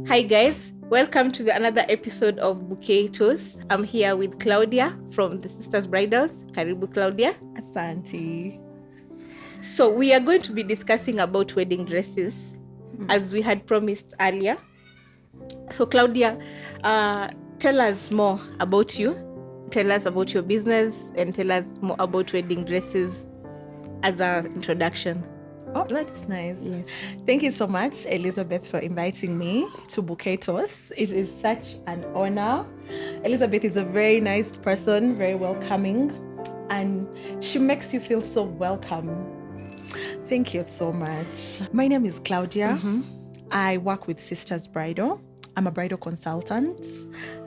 Hi guys, welcome to another episode of Bouquet. I'm here with Claudia from the Sisters Bridals. Karibu Claudia. Asante. So we are going to be discussing about wedding dresses as we had promised earlier. So Claudia, tell us more about you. Tell us about your business and tell us more about wedding dresses as an introduction. Oh, that's nice. Yes. Thank you so much, Elizabeth, for inviting me to Boquetos. It is such an honor. Elizabeth is a very nice person, very welcoming, and she makes you feel so welcome. Thank you so much. My name is Claudia. I work with Sisters Bridal. I'm a bridal consultant.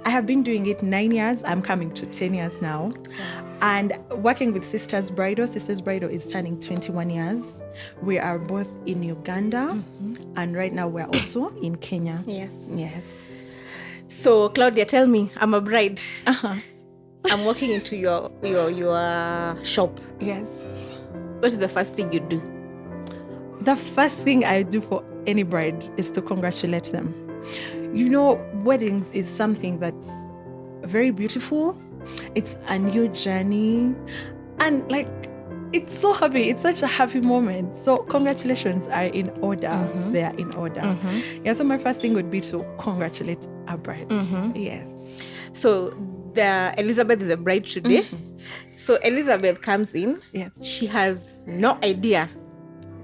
I have been doing it 9 years. I'm coming to 10 years now. And working with Sisters Bridal is turning 21 years. We are both in Uganda, and right now we're also in Kenya. Yes. Yes. So Claudia, tell me, I'm a bride. I'm walking into your shop. Yes. What is the first thing you do? The first thing I do for any bride is to congratulate them. You know, weddings is something that's very beautiful. It's a new journey, and it's so happy. It's such a happy moment. So congratulations are in order. They are in order. Yeah, so my first thing would be to congratulate a bride. Yes. So Elizabeth is a bride today. So Elizabeth comes in. Yes. She has no idea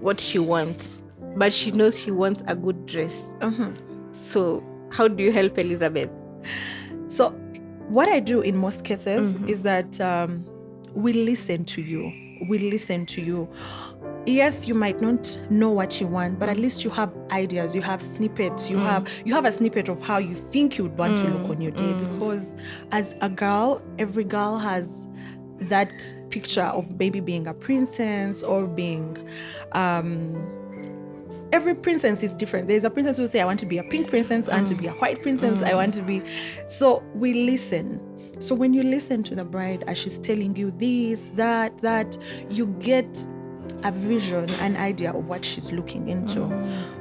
what she wants, but she knows she wants a good dress. So how do you help Elizabeth? So what I do in most cases is that we listen to you. We listen to you. Yes, you might not know what you want, but at least you have ideas, you have snippets, you have a snippet of how you think you would want to look on your day. Because as a girl, every girl has that picture of maybe being a princess or being every princess is different. There's a princess who say, I want to be a pink princess, I want to be a white princess, I want to be... So we listen. So when you listen to the bride as she's telling you this, that, you get a vision, an idea of what she's looking into.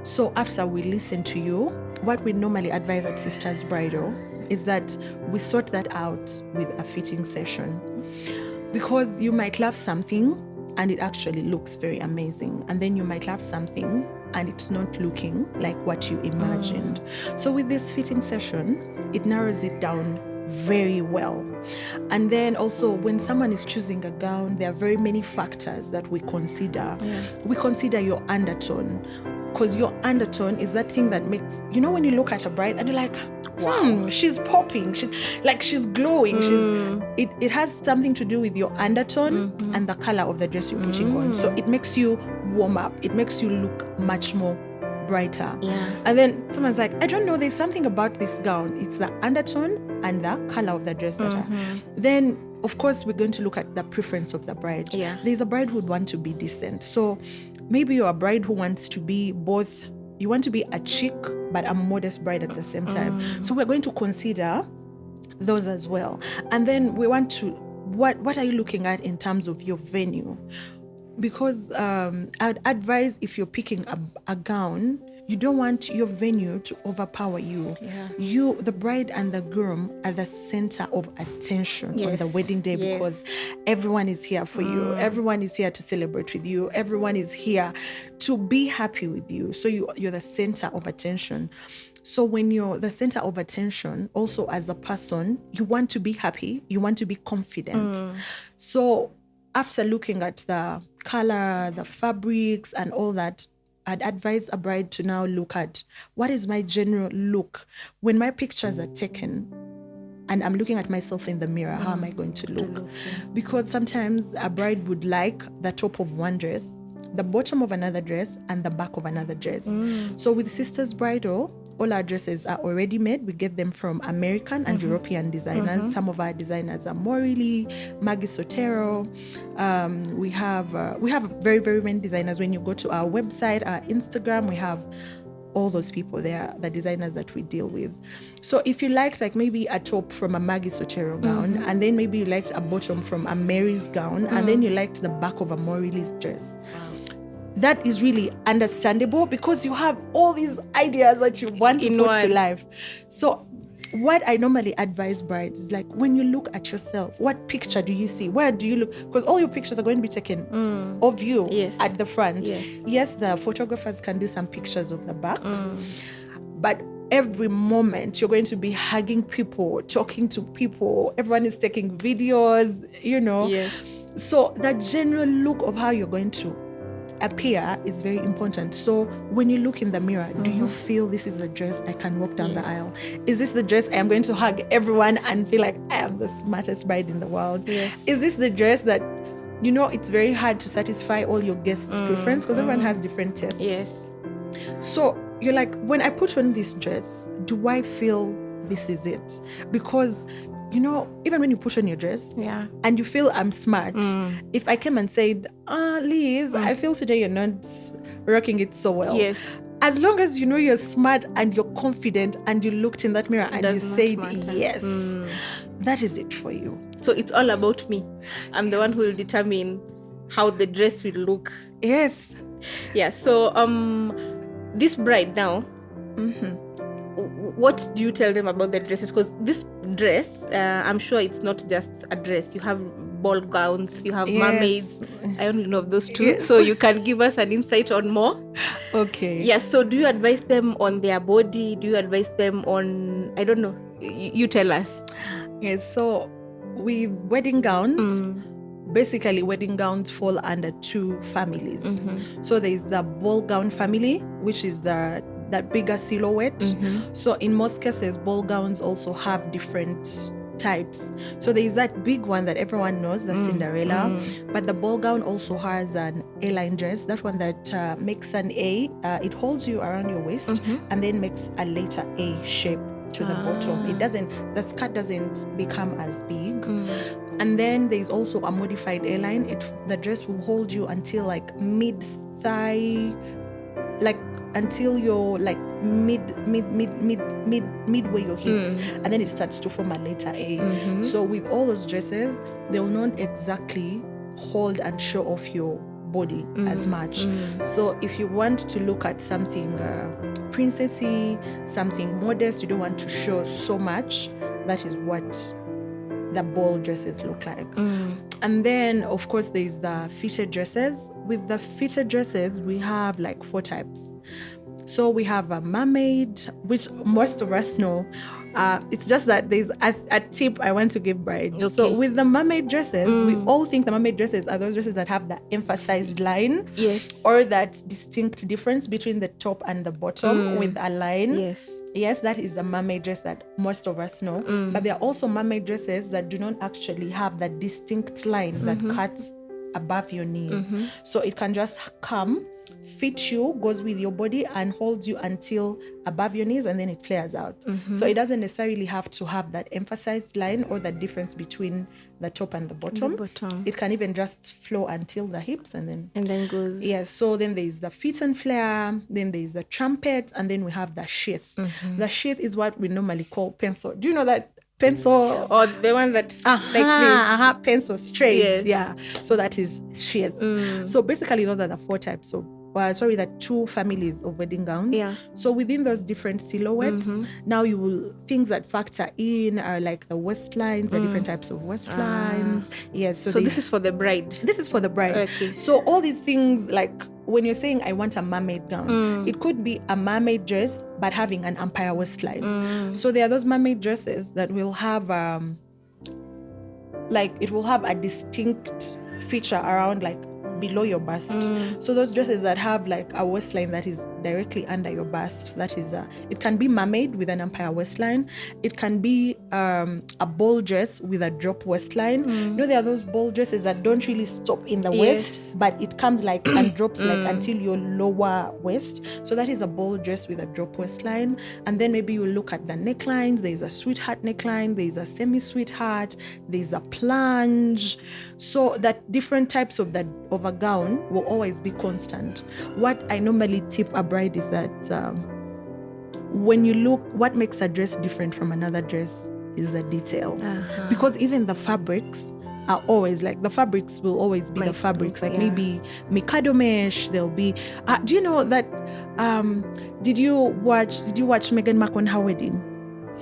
So after we listen to you, what we normally advise at Sisters Bridal is that we sort that out with a fitting session. Because you might love something and it actually looks very amazing. And then you might love something and it's not looking like what you imagined. So with this fitting session, it narrows it down very well. And then also when someone is choosing a gown, there are very many factors that we consider. We consider your undertone, because your undertone is that thing that makes, you know, when you look at a bride and you're like, wow, she's popping, she's glowing, it has something to do with your undertone and the color of the dress you're putting on. So it makes you warm up, it makes you look much more brighter. And then someone's like, I don't know, there's something about this gown. It's the undertone and the color of the dress that then of course we're going to look at the preference of the bride. There's a bride who would want to be decent. So maybe you're a bride who wants to be both, you want to be a chic but a modest bride at the same time. So we're going to consider those as well. And then we want to, what are you looking at in terms of your venue? Because I'd advise, if you're picking a gown, you don't want your venue to overpower you. You, the bride and the groom, are the center of attention on the wedding day, because everyone is here for you. Everyone is here to celebrate with you. Everyone is here to be happy with you. So you're the center of attention. So when you're the center of attention, also as a person, you want to be happy. You want to be confident. So after looking at the color, the fabrics and all that, I'd advise a bride to now look at, what is my general look? When my pictures are taken and I'm looking at myself in the mirror, how am I going to look? Because sometimes a bride would like the top of one dress, the bottom of another dress, and the back of another dress. So with Sisters Bridal, all our dresses are already made. We get them from American and European designers. Some of our designers are Morley, Maggie Sotero. We have very, very many designers. When you go to our website, our Instagram, we have all those people there, the designers that we deal with. So if you liked like maybe a top from a Maggie Sotero gown, and then maybe you liked a bottom from a Mary's gown, and then you liked the back of a Morley's dress, that is really understandable because you have all these ideas that you want to In put one. to life. So what I normally advise brides is like, when you look at yourself, what picture do you see? Where do you look? Because all your pictures are going to be taken of you Yes. at the front. Yes. Yes, the photographers can do some pictures of the back, but every moment you're going to be hugging people, talking to people, everyone is taking videos, Yes. So the general look of how you're going to appear is very important. So when you look in the mirror, do you feel this is a dress I can walk down the aisle? Is this the dress I am going to hug everyone and feel like I am the smartest bride in the world? Yes. Is this the dress that, it's very hard to satisfy all your guests' preference because everyone has different tastes. Yes. So you're like, when I put on this dress, do I feel this is it? Because even when you put on your dress and you feel I'm smart, if I came and said, Liz, I feel today you're not rocking it so well. Yes. As long as you're smart and you're confident and you looked in that mirror and you does not said matter. yes, that is it for you. So it's all about me. I'm the one who will determine how the dress will look. Yes. Yeah. So this bride now, what do you tell them about the dresses? Because this dress, I'm sure it's not just a dress. You have ball gowns, you have mermaids. I only know of those two. Yes. So you can give us an insight on more. Okay. Yeah. So do you advise them on their body? Do you advise them on, I don't know, you tell us. Yes. So with wedding gowns, basically wedding gowns fall under two families. So there is the ball gown family, which is that bigger silhouette. So in most cases, ball gowns also have different types. So there is that big one that everyone knows, the Cinderella, but the ball gown also has an A-line dress, that one that makes an A, it holds you around your waist and then makes a later A shape to the bottom. The skirt doesn't become as big. And then there's also a modified A-line. The dress will hold you until like mid-thigh, like until you're like midway your hips, and then it starts to form a letter A. So with all those dresses, they will not exactly hold and show off your body as much. So if you want to look at something princessy, something modest, you don't want to show so much, that is what the ball dresses look like. And then of course there's the fitted dresses. With the fitted dresses, we have like 4 types. So we have a mermaid, which most of us know. It's just that there's a tip I want to give brides. Okay. So with the mermaid dresses, we all think the mermaid dresses are those dresses that have the emphasized line. Yes. Or that distinct difference between the top and the bottom with a line. Yes. Yes, that is a mermaid dress that most of us know. But there are also mermaid dresses that do not actually have that distinct line that cuts above your knees. So it can just come, fit you, goes with your body and holds you until above your knees, and then it flares out. So it doesn't necessarily have to have that emphasized line or that difference between the top and the bottom. It can even just flow until the hips and then goes. Yes. So then there's the fit and flare, then there's the trumpet, and then we have the sheath. The sheath is what we normally call pencil. Do you know that pencil? Or the one that's like this. Pencil straight. Yes. Yeah. So that is sheath. So basically those are the 4 types. So the 2 families of wedding gowns. Yeah. So within those different silhouettes, now things that factor in are like the waistlines, the different types of waistlines. Yes. So this is for the bride. This is for the bride. Okay. So all these things, like when you're saying I want a mermaid gown, it could be a mermaid dress but having an empire waistline. So there are those mermaid dresses that will have it will have a distinct feature around like below your bust. So those dresses that have like a waistline that is directly under your bust, that is it can be mermaid with an empire waistline. It can be a ball dress with a drop waistline. There are those ball dresses that don't really stop in the waist, but it comes like and drops like until your lower waist. So that is a ball dress with a drop waistline. And then maybe you look at the necklines. There's a sweetheart neckline, there's a semi-sweetheart, there's a plunge. So that different types of a gown will always be constant. What I normally tip a bride is that when you look, what makes a dress different from another dress is the detail. Because even the fabrics are always like, the fabrics will always be the fabrics, like maybe Mikado mesh. There'll be do you know that did you watch Meghan Markle on her wedding?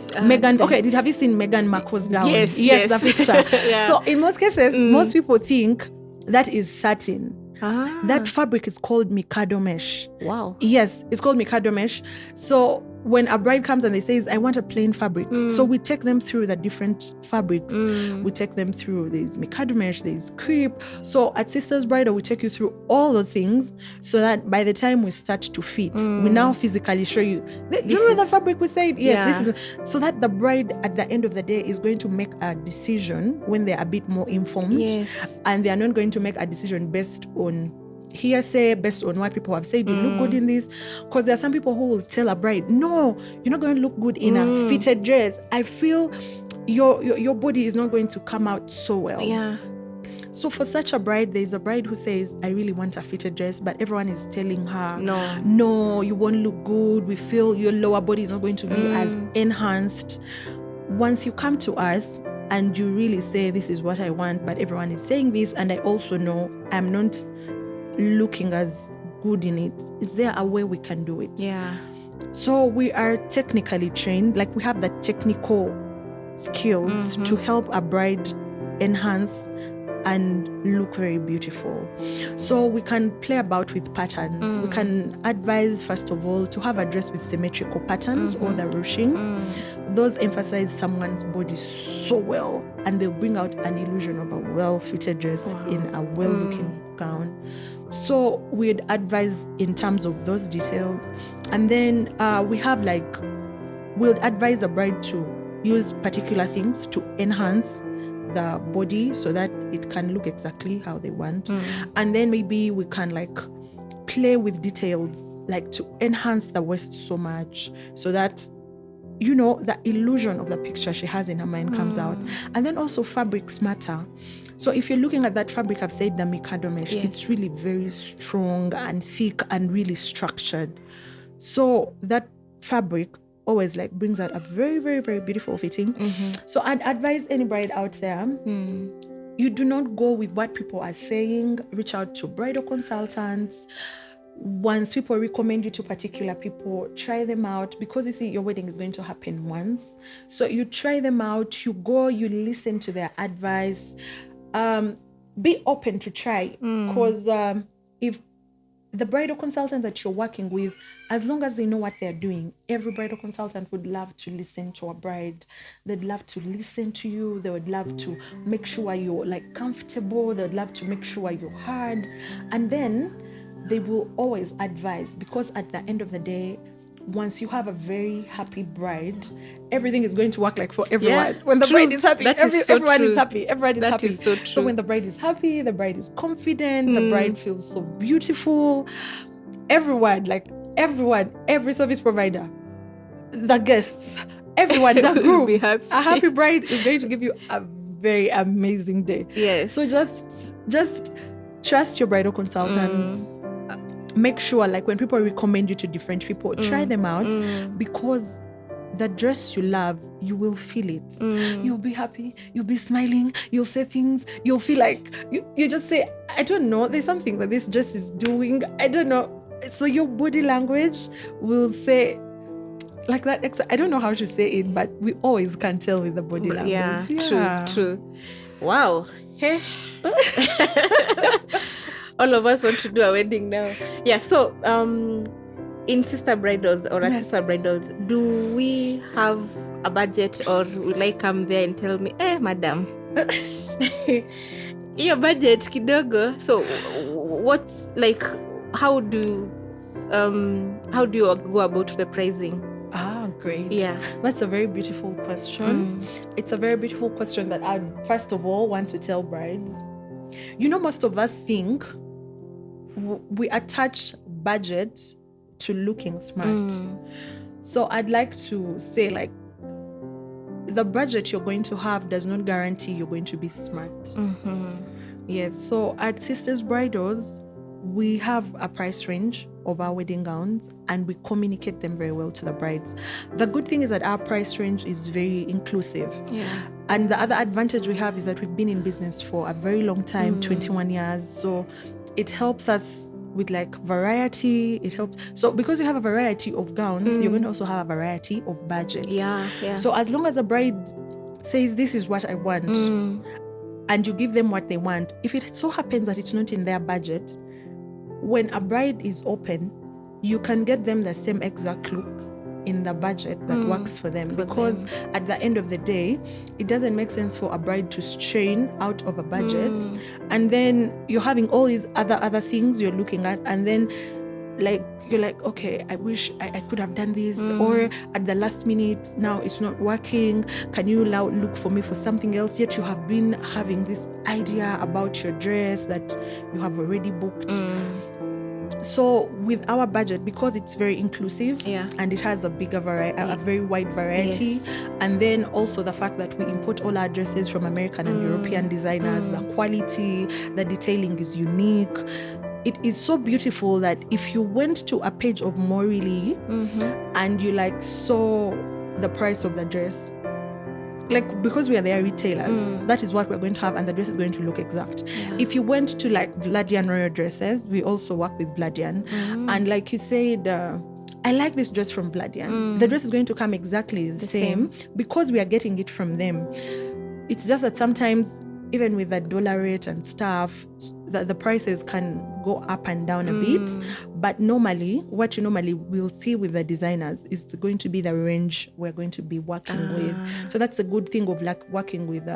Meghan, okay, have you seen Meghan Markle's gown? Yes, the picture. Yeah. So in most cases, most people think that is satin. Ah. That fabric is called Mikado mesh. Wow. Yes, it's called Mikado mesh. So when a bride comes and they says, I want a plain fabric. So we take them through the different fabrics. We take them through, there's Mikado mesh, there's crepe. So at Sisters Bridal, we take you through all those things so that by the time we start to fit, we now physically show you. Do you remember the fabric we said? Yes, this is so that the bride at the end of the day is going to make a decision when they're a bit more informed. Yes. And they are not going to make a decision based on hearsay, based on what people have said. You look good in this, because there are some people who will tell a bride, no, you're not going to look good in a fitted dress. I feel your body is not going to come out so well. Yeah. So for such a bride, there's a bride who says, I really want a fitted dress, but everyone is telling her, no, you won't look good. We feel your lower body is not going to be as enhanced. Once you come to us and you really say, this is what I want, but everyone is saying this, and I also know I'm not looking as good in it, is there a way we can do it? Yeah. So we are technically trained, like we have the technical skills to help a bride enhance and look very beautiful. So we can play about with patterns. We can advise, first of all, to have a dress with symmetrical patterns or the ruching. Those emphasize someone's body so well, and they'll bring out an illusion of a well-fitted dress in a well-looking gown. So we'd advise in terms of those details. And then we have we'll advise the bride to use particular things to enhance the body so that it can look exactly how they want. And then maybe we can play with details, to enhance the waist so much so that the illusion of the picture she has in her mind comes out. And then also fabrics matter. So if you're looking at that fabric, I've said the Mikado mesh, it's really very strong and thick and really structured. So that fabric always brings out a very, very, very beautiful fitting. So I'd advise any bride out there, you do not go with what people are saying. Reach out to bridal consultants. Once people recommend you to particular people, try them out, because you see your wedding is going to happen once. So you try them out, you go, you listen to their advice. Be open to try, because if the bridal consultant that you're working with, as long as they know what they're doing, every bridal consultant would love to listen to a bride. They'd love to listen to you. They would love to make sure you're comfortable. They'd love to make sure you're heard. And then they will always advise, because at the end of the day, once you have a very happy bride, everything is going to work for everyone. When the bride is happy, everyone is happy. Everyone is happy. Is so true. So when the bride is happy, the bride is confident, the bride feels so beautiful. Everyone, every service provider, the guests, everyone, the group, be happy. A happy bride is going to give you a very amazing day. Yes. So just trust your bridal consultants. Make sure, when people recommend you to different people, try them out, because the dress you love, you will feel it. You'll be happy, you'll be smiling, you'll say things, you'll feel you just say, I don't know, there's something that this dress is doing, I don't know. So your body language will say that. I don't know how to say it, but we always can tell with the body language. Yeah, true. Wow. Hey. All of us want to do a wedding now. Yeah, so in sister bridals or at sister bridals, do we have a budget, or will I come there and tell me, madam, your budget kidogo? So what's how do you go about the pricing? Great. Yeah. That's a very beautiful question. It's a very beautiful question that I first of all want to tell brides. Most of us think we attach budget to looking smart. So I'd like to say the budget you're going to have does not guarantee you're going to be smart. Yes. So at Sisters Bridals, we have a price range of our wedding gowns, and we communicate them very well to the brides. The good thing is that our price range is very inclusive. And the other advantage we have is that we've been in business for a very long time, 21 years. So it helps us with like variety. It helps. So because you have a variety of gowns, you're going to also have a variety of budgets. Yeah. So as long as a bride says, this is what I want, and you give them what they want, if it so happens that it's not in their budget, when a bride is open, you can get them the same exact look in the budget that works for them. Because at the end of the day, it doesn't make sense for a bride to strain out of a budget, and then you're having all these other things you're looking at, and then like you're like, okay, I wish I could have done this, or at the last minute now it's not working, can you now look for me for something else? Yet you have been having this idea about your dress that you have already booked. So with our budget, because it's very inclusive, and it has a bigger variety, a very wide variety, and then also the fact that we import all our dresses from American and European designers, the quality, the detailing is unique. It is so beautiful that if you went to a page of Morley and you like saw the price of the dress, like, because we are their retailers, that is what we're going to have, and the dress is going to look exact. If you went to like Vladian Royal Dresses, we also work with Vladian, and like you said, I like this dress from Vladian. The dress is going to come exactly the same because we are getting it from them. It's just that sometimes, even with the dollar rate and stuff, the prices can go up and down a bit. But normally, what you normally will see with the designers is going to be the range we're going to be working with. So that's a good thing of like working with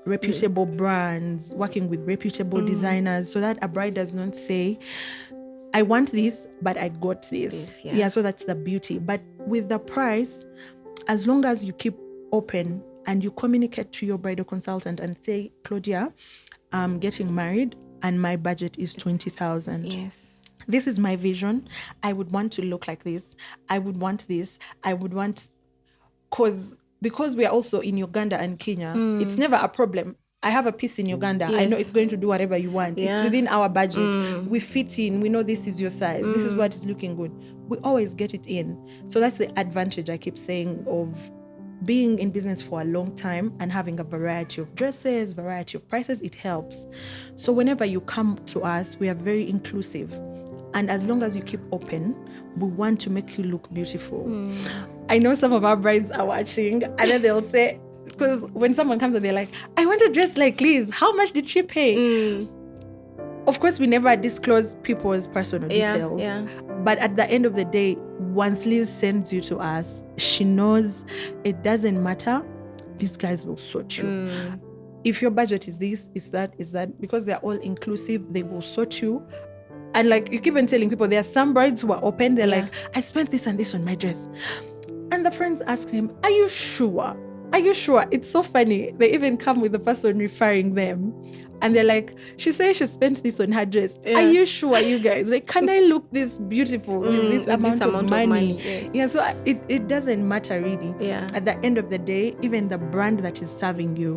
reputable brands, working with reputable designers, so that a bride does not say, I want this, but I got this. So that's the beauty. But with the price, as long as you keep open and you communicate to your bridal consultant and say, Claudia, I'm getting married and my budget is 20,000. Yes. This is my vision. I would want to look like this. I would want this. I would want, because we are also in Uganda and Kenya, it's never a problem. I have a piece in Uganda. I know it's going to do whatever you want. It's within our budget. We fit in. We know this is your size. This is what is looking good. We always get it in. So that's the advantage I keep saying of being in business for a long time and having a variety of dresses, variety of prices. It helps. So whenever you come to us, we are very inclusive. And as long as you keep open, we want to make you look beautiful. I know some of our brides are watching, and then they'll say, because when someone comes and they're like, I want a dress like Liz, how much did she pay? Of course, we never disclose people's personal details. But at the end of the day, once Liz sends you to us, she knows it doesn't matter. These guys will sort you. If your budget is this, is that, because they're all inclusive, they will sort you. And like you keep on telling people, there are some brides who are open. They're like, I spent this and this on my dress. And the friends ask them, are you sure? Are you sure? It's so funny. They even come with the person referring them. And they're like, she says she spent this on her dress. Are you sure, you guys? Like, can I look this beautiful with this amount of money? So it doesn't matter really. At the end of the day, even the brand that is serving you,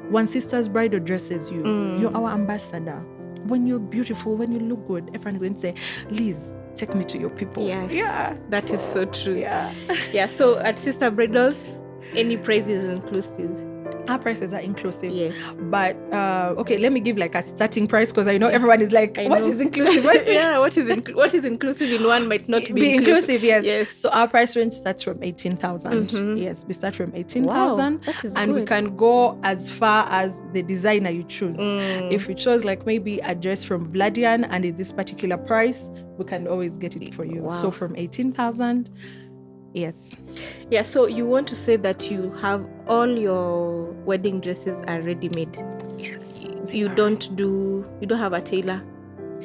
One Sister's Bridal dresses you. You're our ambassador. When you're beautiful, when you look good, everyone's going to say, Liz, take me to your people. That is so true. So at Sister Bridals, any price is inclusive. Our prices are inclusive. Yes. But, okay, let me give like a starting price, because I know everyone is like, what is inclusive? What is inclusive in one might not be inclusive. Yes. So our price range starts from 18,000. Yes, we start from 18,000. Wow, that is and good. We can go as far as the designer you choose. If you chose like maybe a dress from Vladian and at this particular price, we can always get it for you. Wow. So from 18,000. Yes. So you want to say that you have all your wedding dresses are ready-made? Yes. You don't have a tailor,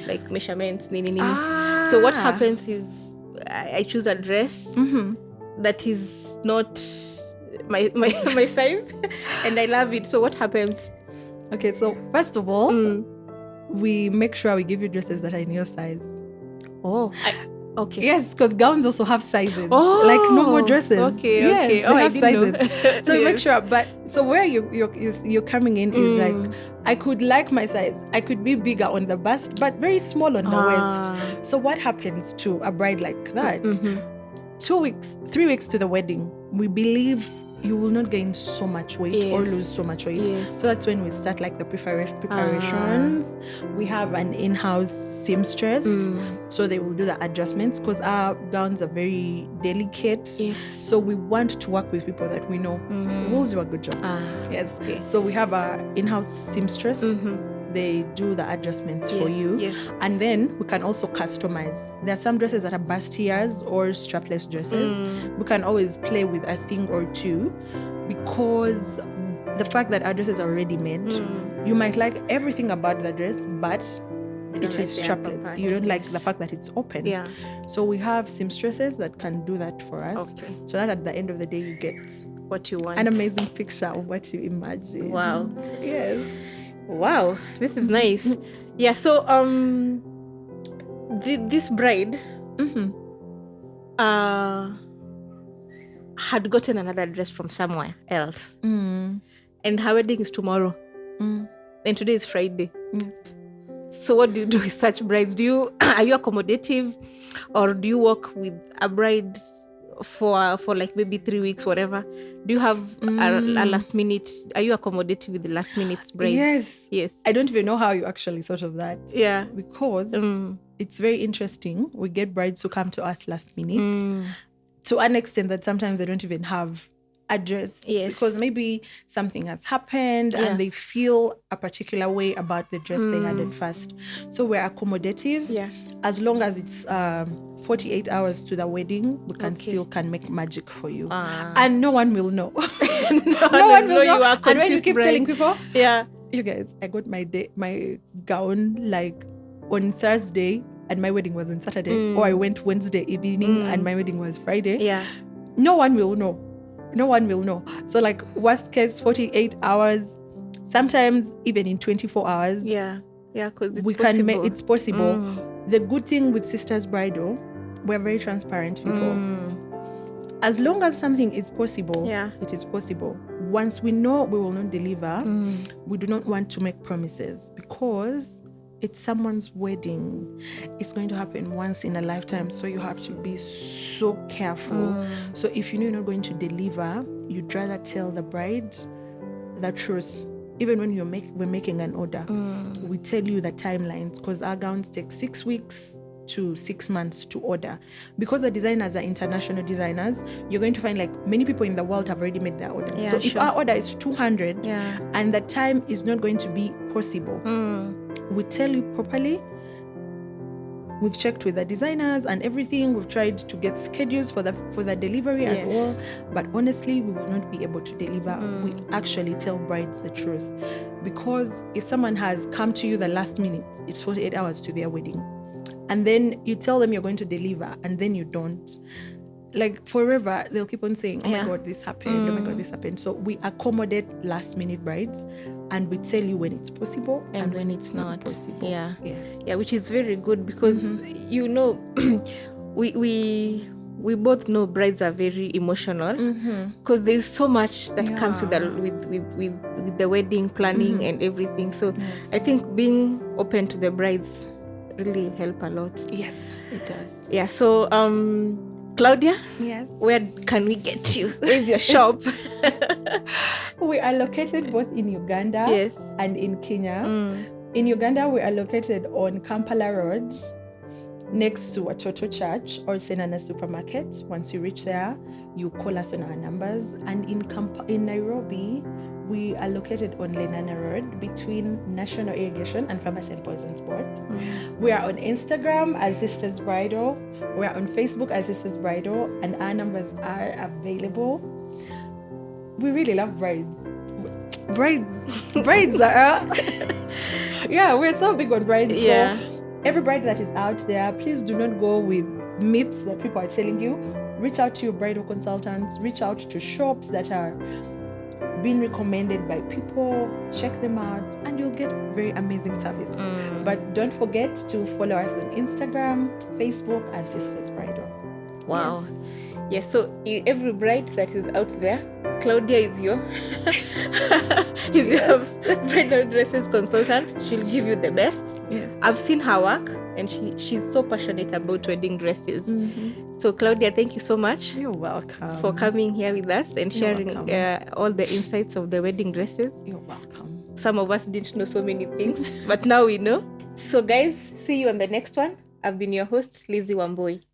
like measurements, So what happens if I choose a dress that is not my size and I love it? So what happens? Okay, so first of all, we make sure we give you dresses that are in your size. Okay. Yes, because gowns also have sizes, like normal dresses. Okay. They have sizes. Know. So make sure. But so where you're coming in is like, I could like my size. I could be bigger on the bust, but very small on the waist. So what happens to a bride like that? 2 weeks, 3 weeks to the wedding, we believe you will not gain so much weight or Yes. lose so much weight. Yes. So that's when we start like the preparations. We have an in-house seamstress, so they will do the adjustments because our gowns are very delicate. Yes. So we want to work with people that we know will do a good job. Yes. Okay. So we have our in-house seamstress. They do the adjustments for you. Yes. And then we can also customize. There are some dresses that are bustiers or strapless dresses. We can always play with a thing or two because the fact that our dresses are already made, you might like everything about the dress, but it is strapless. You don't like the fact that it's open. Yeah. So we have seamstresses that can do that for us. Okay. So that at the end of the day, you get What you want. an amazing picture of what you imagine. Wow. Yes. Wow, this is nice. Yeah, so this bride had gotten another dress from somewhere else, and her wedding is tomorrow, and today is Friday. Yes. So what do you do with such brides? Are you accommodative, or do you work with a bride for like maybe 3 weeks, whatever? Do you have a last minute? Are you accommodative with the last minute brides? Yes. I don't even know how you actually thought of that. Yeah. Because it's very interesting. We get brides who come to us last minute to an extent that sometimes they don't even have a dress. Yes. Because maybe something has happened and they feel a particular way about the dress they had at first. So we're accommodative. Yeah. As long as it's 48 hours to the wedding, we can still make magic for you. And no one will know. no one will know. You are confused. And when you keep telling people, you guys, I got my gown like on Thursday and my wedding was on Saturday, or I went Wednesday evening and my wedding was Friday. Yeah. No one will know. No one will know. So like worst case, 48 hours, sometimes even in 24 hours. Yeah. Yeah, because it's possible. The good thing with Sisters Bridal, we're very transparent people. As long as something is possible, it is possible. Once we know we will not deliver, we do not want to make promises because it's someone's wedding. It's going to happen once in a lifetime, so you have to be so careful. So if you know you're not going to deliver, you'd rather tell the bride the truth. Even when we're making an order, we tell you the timelines because our gowns take 6 weeks to 6 months to order. Because the designers are international designers, you're going to find like many people in the world have already made their orders. Yeah, so if our order is 200 Yeah. and the time is not going to be possible, we tell you properly. We've checked with the designers and everything. We've tried to get schedules for the delivery and all. But honestly, we will not be able to deliver. We actually tell brides the truth. Because if someone has come to you the last minute, it's 48 hours to their wedding. And then you tell them you're going to deliver and then you don't. Like forever, they'll keep on saying, oh my God, this happened. Oh my God, this happened. So we accommodate last minute brides and we tell you when it's possible and when it's not possible. Yeah, which is very good because you know we both know brides are very emotional because there's so much that comes with the wedding planning and everything. So I think being open to the brides really help a lot. Yes, it does. Yeah. So Claudia, yes, where can we get you? Where's your shop? We are located both in Uganda and in Kenya. In Uganda, we are located on Kampala Road, next to Watoto Church or Senana Supermarket. Once you reach there, you call us on our numbers. And in Nairobi, we are located on Lenana Road between National Irrigation and Pharmacy and Poisons Board. We are on Instagram as Sisters Bridal. We are on Facebook as Sisters Bridal, and our numbers are available. We really love brides. Brides are we're so big on brides. So every bride that is out there, please do not go with myths that people are telling you. Reach out to your bridal consultants, reach out to shops that are being recommended by people, check them out, and you'll get very amazing service. But don't forget to follow us on Instagram, Facebook, and Sisters Bridal. Wow. Yes, so every bride that is out there, Claudia is your your bridal dresses consultant. She'll give you the best. Yes. I've seen her work, and she's so passionate about wedding dresses. So Claudia, thank you so much. You're welcome. For coming here with us and sharing all the insights of the wedding dresses. You're welcome. Some of us didn't know so many things, but now we know. So guys, see you on the next one. I've been your host, Lizzie Wamboi.